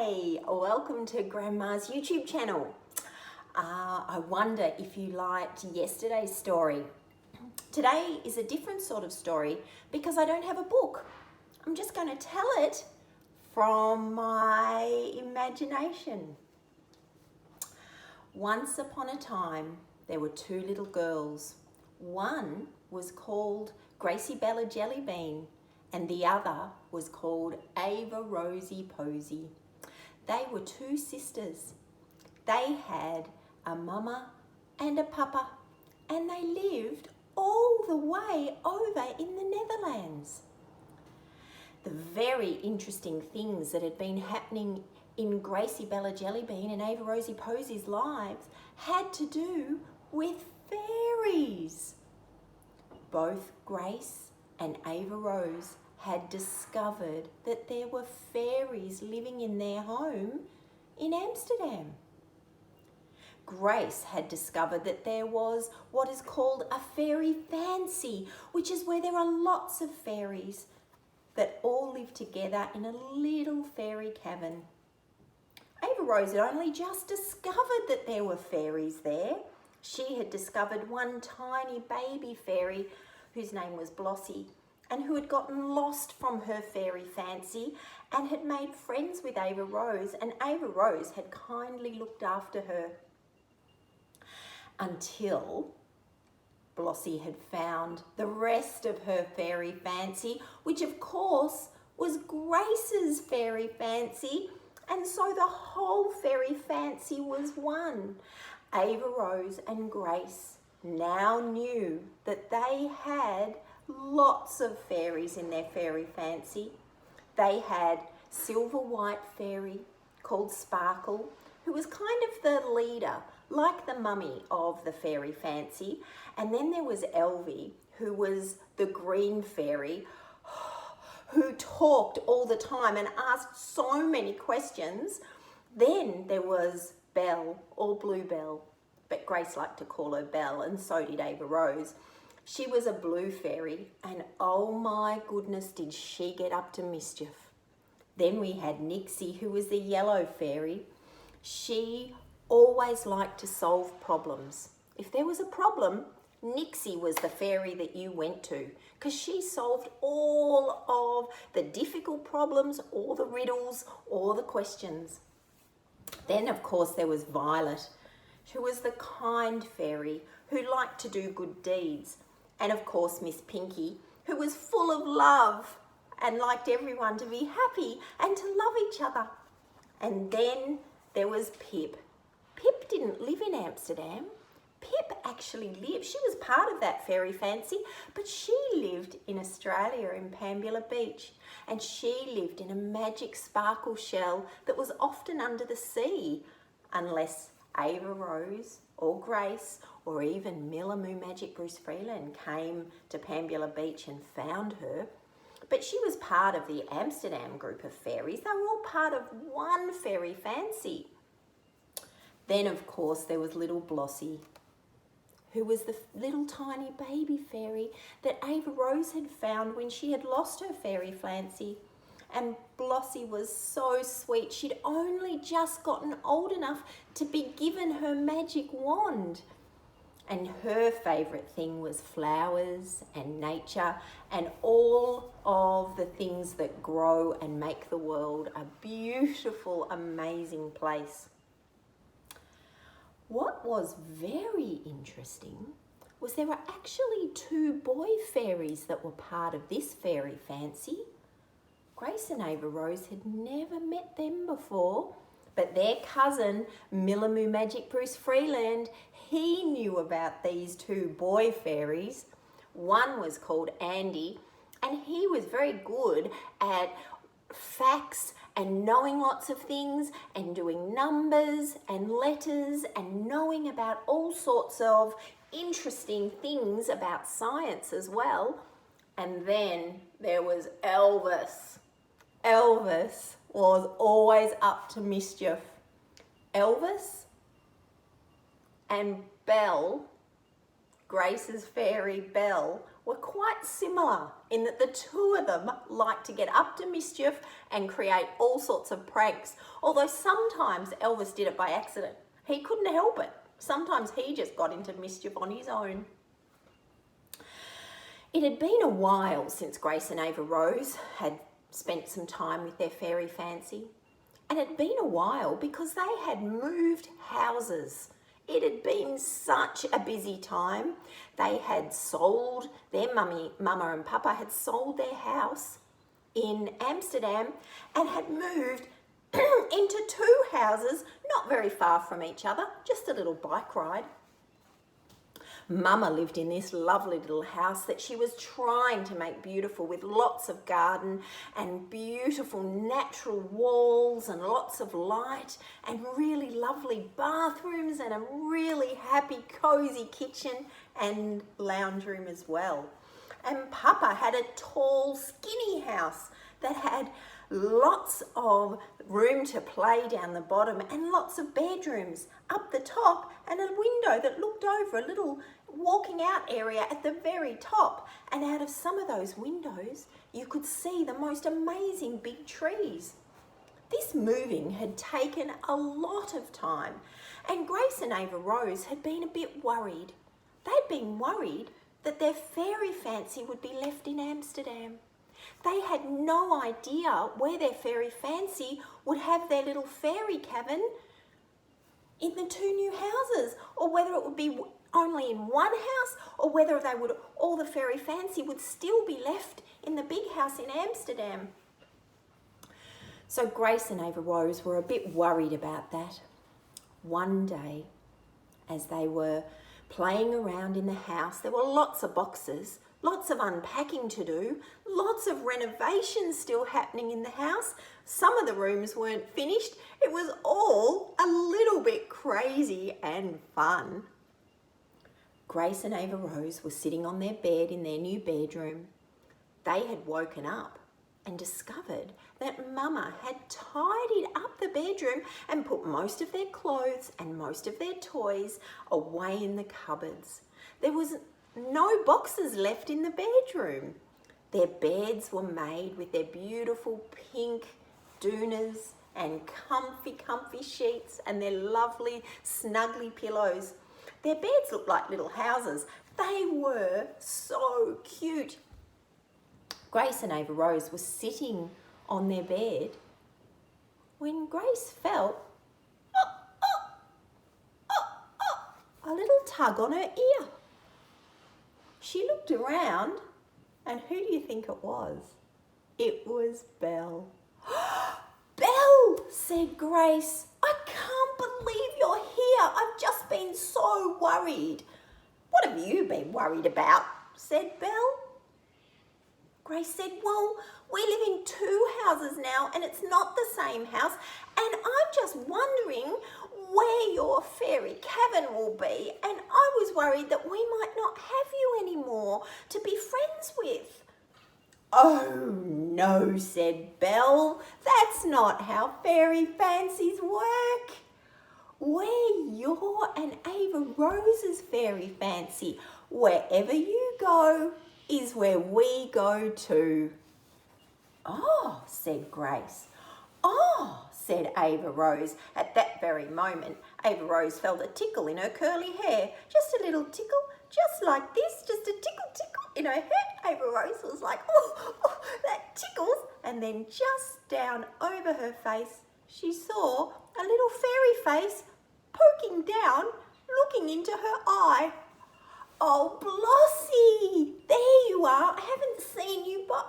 Hey, welcome to Grandma's YouTube channel. I wonder if you liked yesterday's story. Today is a different sort of story because I don't have a book. I'm just going to tell it from my imagination. Once upon a time, there were two little girls. One was called Gracie Bella Jellybean, and the other was called Ava Rosie Posy. They were two sisters. They had a mama and a papa, and they lived all the way over in the Netherlands. The very interesting things that had been happening in Gracie Bella Jellybean and Ava Rosie Posy's lives had to do with fairies. Both Grace and Ava Rose had discovered that there were fairies living in their home in Amsterdam. Grace had discovered that there was what is called a fairy fancy, which is where there are lots of fairies that all live together in a little fairy cabin. Ava Rose had only just discovered that there were fairies there. She had discovered one tiny baby fairy whose name was Blossie, and who had gotten lost from her fairy fancy and had made friends with Ava Rose, and Ava Rose had kindly looked after her until Blossie had found the rest of her fairy fancy, which of course was Grace's fairy fancy, and so the whole fairy fancy was one. Ava Rose and Grace now knew that they had lots of fairies in their fairy fancy. They had Silver White Fairy called Sparkle, who was kind of the leader, like the mummy of the fairy fancy. And then there was Elvie, who was the Green Fairy, who talked all the time and asked so many questions. Then there was Belle, or Bluebell, but Grace liked to call her Belle, and so did Ava Rose. She was a blue fairy, and oh my goodness, did she get up to mischief. Then we had Nixie, who was the yellow fairy. She always liked to solve problems. If there was a problem, Nixie was the fairy that you went to, because she solved all of the difficult problems, all the riddles, all the questions. Then, of course, there was Violet, who was the kind fairy who liked to do good deeds. And of course, Miss Pinky, who was full of love and liked everyone to be happy and to love each other. And then there was Pip. Pip didn't live in Amsterdam. Pip actually lived, she was part of that fairy fancy, but she lived in Australia in Pambula Beach, and she lived in a magic sparkle shell that was often under the sea, unless Ava Rose or Grace or even Millamoo Magic Bruce Freeland came to Pambula Beach and found her. But she was part of the Amsterdam group of fairies. They were all part of one fairy fancy. Then, of course, there was little Blossie, who was the little tiny baby fairy that Ava Rose had found when she had lost her fairy fancy. And Blossie was so sweet. She'd only just gotten old enough to be given her magic wand. And her favourite thing was flowers and nature and all of the things that grow and make the world a beautiful, amazing place. What was very interesting was there were actually two boy fairies that were part of this fairy fancy. Grace and Ava Rose had never met them before, but their cousin, Millamoo Magic Bruce Freeland, he knew about these two boy fairies. One was called Andy, and he was very good at facts and knowing lots of things and doing numbers and letters and knowing about all sorts of interesting things about science as well. And then there was Elvis. Elvis was always up to mischief. Elvis and Belle, Grace's fairy Belle, were quite similar in that the two of them liked to get up to mischief and create all sorts of pranks, although sometimes Elvis did it by accident. He couldn't help it. Sometimes he just got into mischief on his own. It had been a while since Grace and Ava Rose had spent some time with their fairy fancy. And it had been a while because they had moved houses. It had been such a busy time. They had sold, their mama and papa had sold their house in Amsterdam and had moved into two houses not very far from each other, just a little bike ride. Mama lived in this lovely little house that she was trying to make beautiful, with lots of garden and beautiful natural walls and lots of light and really lovely bathrooms and a really happy cozy kitchen and lounge room as well. And Papa had a tall skinny house that had lots of room to play down the bottom and lots of bedrooms up the top and a window that looked over a little walking out area at the very top. And out of some of those windows, you could see the most amazing big trees. This moving had taken a lot of time, and Grace and Ava Rose had been a bit worried. They'd been worried that their fairy fancy would be left in Amsterdam. They had no idea where their fairy fancy would have their little fairy cabin in the two new houses, or whether it would be only in one house, or whether all the fairy fancy would still be left in the big house in Amsterdam. So Grace and Ava Rose were a bit worried about that. One day, as they were playing around in the house, there were lots of boxes, lots of unpacking to do, lots of renovations still happening in the house. Some of the rooms weren't finished. It was all a little bit crazy and fun. Grace and Ava Rose were sitting on their bed in their new bedroom. They had woken up and discovered that Mama had tidied up the bedroom and put most of their clothes and most of their toys away in the cupboards. There was no boxes left in the bedroom. Their beds were made with their beautiful pink doonas and comfy sheets and their lovely snuggly pillows. Their beds looked like little houses. They were so cute. Grace and Ava Rose were sitting on their bed when Grace felt a little tug on her ear. She looked around, and who do you think it was? It was Belle. "Belle," said Grace, "I can't believe you're here. I've just been so worried." "What have you been worried about?" said Belle. Grace said, "Well, we live in two houses now and it's not the same house, and I'm just wondering where your fairy cabin will be, and I was worried that we might not have you anymore to be friends with." "Oh no," said Belle, "that's not how fairy fancies work. We're your and Ava Rose's fairy fancy. Wherever you go is where we go too." "Oh," said Grace. "Oh," said Ava Rose. At that very moment, Ava Rose felt a tickle in her curly hair. Just a little tickle, just like this, just a tickle in her hair. Ava Rose was like, oh, that tickles. And then just down over her face, she saw a little fairy face poking down, looking into her eye. "Oh, Blossie, there you are. I haven't seen you for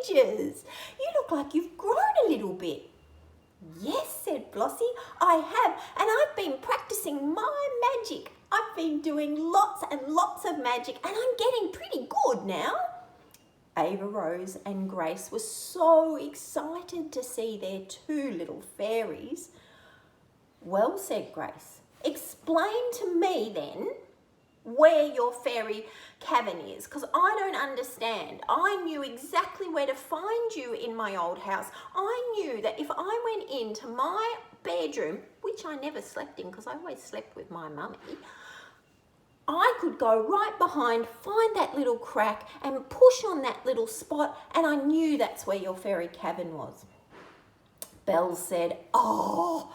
ages. You look like you've grown a little bit." "Yes," said Blossie, "I have, and I've been practicing my magic. I've been doing lots and lots of magic, and I'm getting pretty good now." Ava Rose and Grace were so excited to see their two little fairies. "Well," said Grace, "explain to me then where your fairy cabin is, because I don't understand. I knew exactly where to find you in my old house. I knew that if I went into my bedroom, which I never slept in because I always slept with my mummy, I could go right behind, find that little crack and push on that little spot, and I knew that's where your fairy cavern was. Belle said, oh,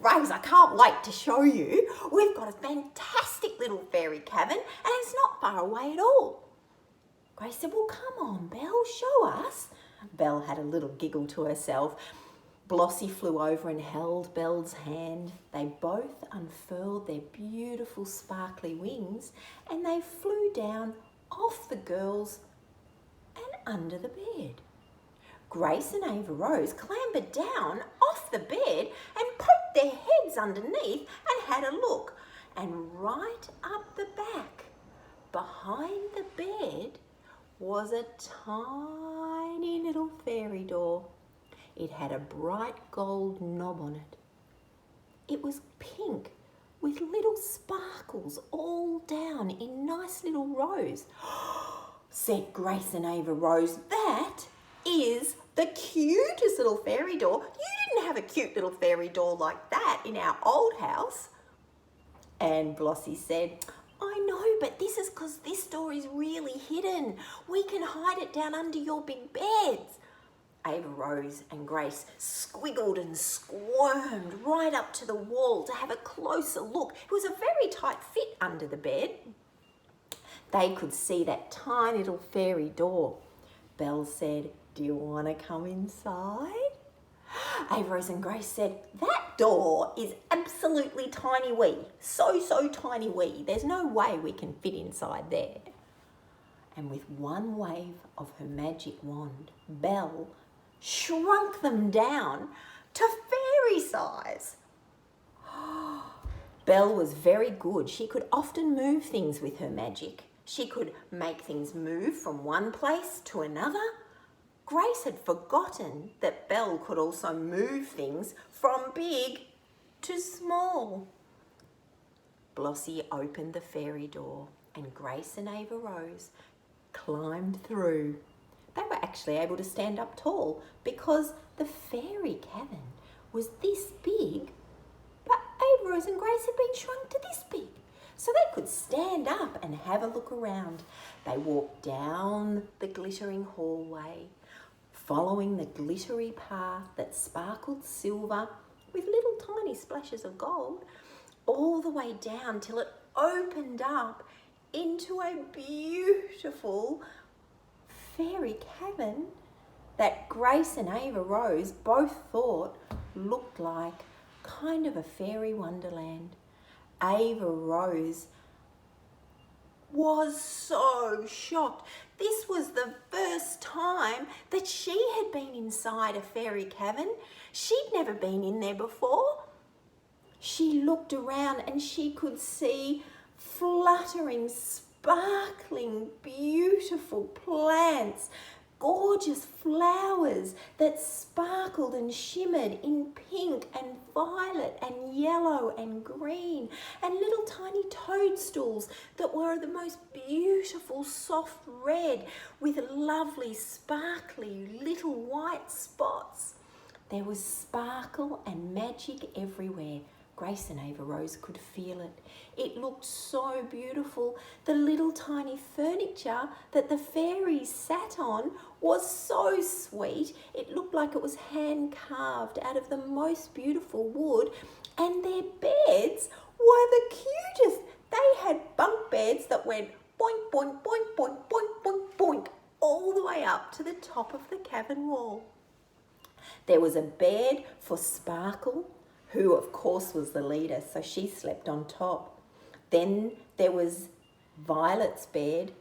Grace, I can't wait to show you. We've got a fantastic little fairy cavern and it's not far away at all. Grace said, well, come on, Belle, show us. Belle had a little giggle to herself. Blossie flew over and held Belle's hand. They both unfurled their beautiful sparkly wings and they flew down off the girls and under the bed. Grace and Ava Rose clambered down off the bed and poked their heads underneath and had a look. And right up the back, behind the bed, was a tiny little fairy door. It had a bright gold knob on it. It was pink with little sparkles all down in nice little rows. Said Grace and Ava Rose, that is the cutest little fairy door. You didn't have a cute little fairy door like that in our old house. And Blossie said, I know, but this is because this door is really hidden. We can hide it down under your big beds. Ava Rose and Grace squiggled and squirmed right up to the wall to have a closer look. It was a very tight fit under the bed. They could see that tiny little fairy door. Belle said, do you want to come inside? Ava Rose and Grace said, that door is absolutely tiny wee. So tiny wee. There's no way we can fit inside there. And with one wave of her magic wand, Belle shrunk them down to fairy size. Belle was very good. She could often move things with her magic. She could make things move from one place to another. Grace had forgotten that Belle could also move things from big to small. Blossie opened the fairy door and Grace and Ava Rose climbed through. They were actually able to stand up tall because the fairy cavern was this big, but Ava Rose and Grace had been shrunk to this big. So they could stand up and have a look around. They walked down the glittering hallway, following the glittery path that sparkled silver with little tiny splashes of gold, all the way down till it opened up into a beautiful fairy cavern that Grace and Ava Rose both thought looked like kind of a fairy wonderland. Ava Rose was so shocked. This was the first time that she had been inside a fairy cavern. She'd never been in there before. She looked around and she could see fluttering, sparkling, beautiful plants, gorgeous flowers that sparkled and shimmered in pink and violet and yellow and green, and little tiny toadstools that were the most beautiful soft red with lovely sparkly little white spots. There was sparkle and magic everywhere. Grace and Ava Rose could feel it. It looked so beautiful. The little tiny furniture that the fairies sat on was so sweet. It looked like it was hand carved out of the most beautiful wood. And their beds were the cutest. They had bunk beds that went boink, boink, boink, boink, boink, boink, boink, all the way up to the top of the cavern wall. There was a bed for Sparkle, who of course was the leader, so she slept on top. Then there was Violet's bed.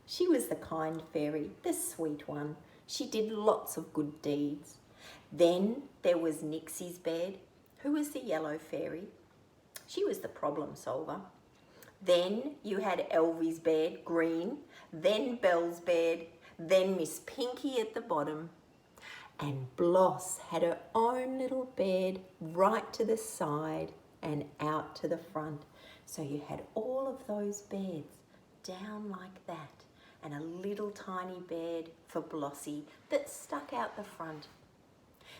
She was the kind fairy, the sweet one. She did lots of good deeds. Then there was Nixie's bed, who was the yellow fairy. She was the problem solver. Then you had Elvie's bed, green. Then Belle's bed. Then Miss Pinky at the bottom. And Bloss had her own little bed right to the side and out to the front. So you had all of those beds down like that, and a little tiny bed for Blossie that stuck out the front.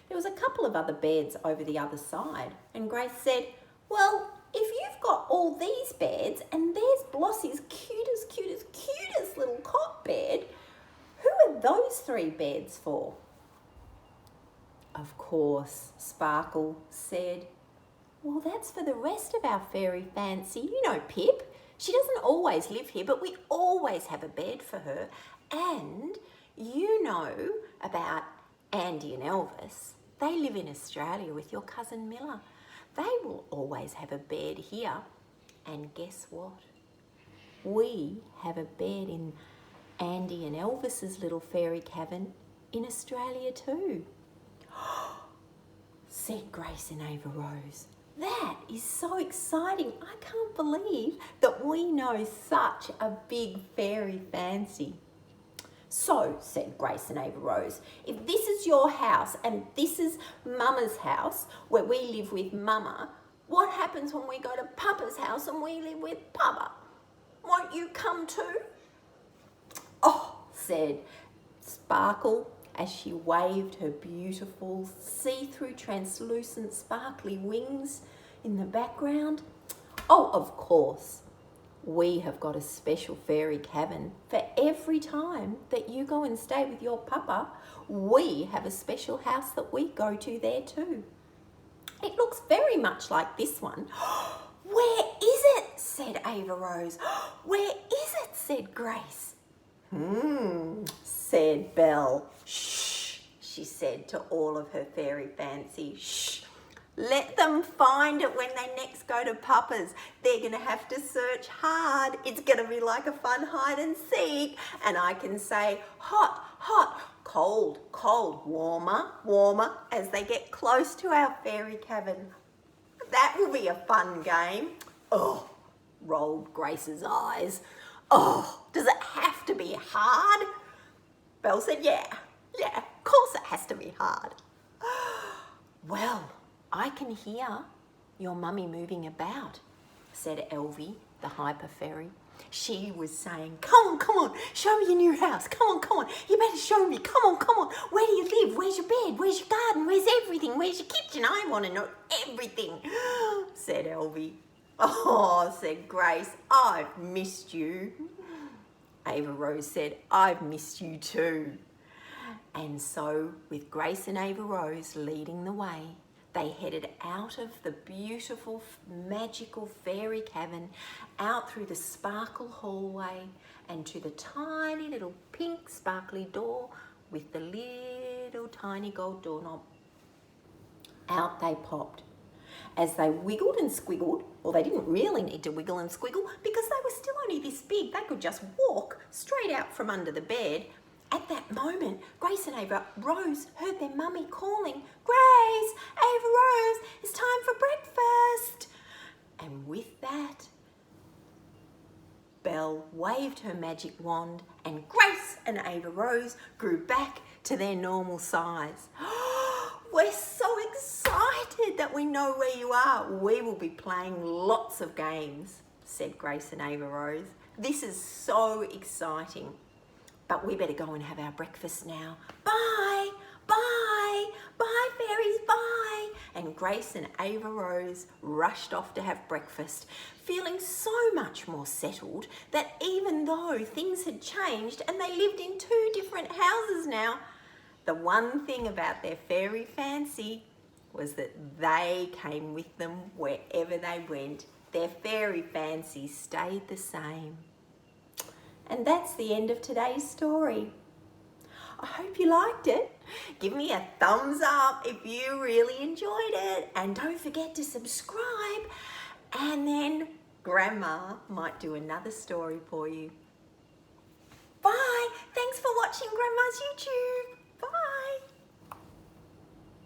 There was a couple of other beds over the other side, and Grace said, well, if you've we've got all these beds and there's Blossie's cutest little cot bed. Who are those 3 beds for? Of course, Sparkle said, well, that's for the rest of our fairy fancy. You know Pip. She doesn't always live here, but we always have a bed for her. And you know about Andy and Elvis. They live in Australia with your cousin Miller. They will always have a bed here. And guess what? We have a bed in Andy and Elvis's little fairy cabin in Australia too. Said Grace and Ava Rose. That is so exciting. I can't believe that we know such a big fairy fancy. So, said Grace and Ava Rose, if this is your house and this is Mama's house where we live with Mama, what happens when we go to Papa's house and we live with Papa? Won't you come too? Oh, said Sparkle as she waved her beautiful see-through translucent sparkly wings in the background. Oh, of course. We have got a special fairy cabin for every time that you go and stay with your papa. We have a special house that we go to there too. It looks very much like this one. Where is it? Said Ava Rose. Where is it? Said Grace. Said Belle. Shh, she said to all of her fairy fancy. Shh. Let them find it when they next go to Papa's. They're going to have to search hard. It's going to be like a fun hide and seek. And I can say hot, hot, cold, cold, warmer, warmer as they get close to our fairy cabin. That will be a fun game. Oh, rolled Grace's eyes. Oh, does it have to be hard? Belle said, yeah, of course it has to be hard. Well, I can hear your mummy moving about, said Elvie, the hyper fairy. She was saying, come on, show me your new house. Come on, you better show me. Come on, where do you live? Where's your bed? Where's your garden? Where's everything? Where's your kitchen? I want to know everything, said Elvie. Oh, said Grace, I've missed you. Ava Rose said, I've missed you too. And so, with Grace and Ava Rose leading the way, they headed out of the beautiful, magical fairy cabin, out through the sparkle hallway and to the tiny little pink sparkly door with the little tiny gold doorknob. Out they popped. As they wiggled and squiggled, well, they didn't really need to wiggle and squiggle because they were still only this big. They could just walk straight out from under the bed. At that moment, Grace and Ava Rose heard their mummy calling, Grace, Ava Rose, it's time for breakfast. And with that, Belle waved her magic wand and Grace and Ava Rose grew back to their normal size. We're so excited that we know where you are. We will be playing lots of games, said Grace and Ava Rose. This is so exciting. But we better go and have our breakfast now. Bye, fairies, bye. And Grace and Ava Rose rushed off to have breakfast, feeling so much more settled that even though things had changed and they lived in 2 different houses now, the one thing about their fairy fancy was that they came with them wherever they went. Their fairy fancy stayed the same. And that's the end of today's story. I hope you liked it. Give me a thumbs up if you really enjoyed it. And don't forget to subscribe. And then Grandma might do another story for you. Bye. Thanks for watching Grandma's YouTube.